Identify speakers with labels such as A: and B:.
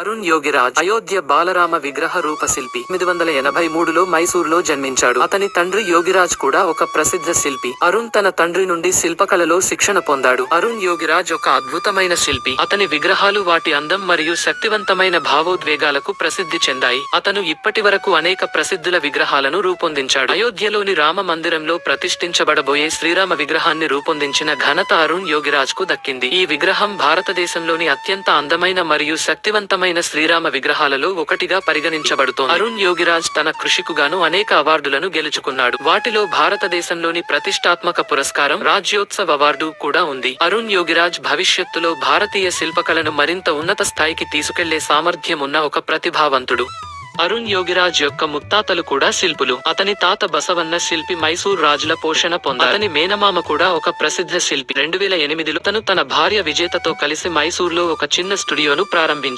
A: అరుణ్ యోగిరాజ్ అయోధ్య బాలరామ విగ్రహ రూపశిల్పి 1983లో మైసూర్లో జన్మించాడు. అతని తండ్రి యోగిరాజ్ కూడా ఒక ప్రసిద్ధ శిల్పి. అరుణ్ తన తండ్రి నుండి శిల్పకళలో శిక్షణ పొందాడు. అరుణ్ యోగిరాజ్ ఒక అద్భుతమైన శిల్పి. అతని విగ్రహాలు వాటి అందం మరియు శక్తివంతమైన భావోద్వేగాలకు ప్రసిద్ధి చెందాయి. అతను ఇప్పటివరకు అనేక ప్రసిద్ధుల విగ్రహాలను రూపొందించాడు. అయోధ్యలోని రామ మందిరంలో ప్రతిష్ఠించబడబోయే శ్రీరామ విగ్రహాన్ని రూపొందించిన ఘనత అరుణ్ యోగిరాజ్ కు దక్కింది. ఈ విగ్రహం భారతదేశంలోని అత్యంత అందమైన మరియు శక్తివంతమైన శ్రీరామ విగ్రహాలలో ఒకటిగా పరిగణించబడుతోంది. అరుణ్ యోగిరాజ్ తన కృషికుగాను అనేక అవార్డులను గెలుచుకున్నాడు. వాటిలో భారతదేశంలోని ప్రతిష్టాత్మక పురస్కారం రాజ్యోత్సవ్ అవార్డు కూడా ఉంది. అరుణ్ యోగిరాజ్ భవిష్యత్తులో భారతీయ శిల్పకళను మరింత ఉన్నత స్థాయికి తీసుకెళ్లే సామర్థ్యం ఉన్న ఒక ప్రతిభావంతుడు. అరుణ్ యోగిరాజ్ యొక్క ముత్తాతలు కూడా శిల్పులు. అతని తాత బసవన్న శిల్పి మైసూర్ రాజుల పోషణ పొందారు. అతని మేనమామ కూడా ఒక ప్రసిద్ధ శిల్పి. 2008లో తను తన భార్య విజేతతో కలిసి మైసూర్లో ఒక చిన్న స్టూడియోను ప్రారంభించారు.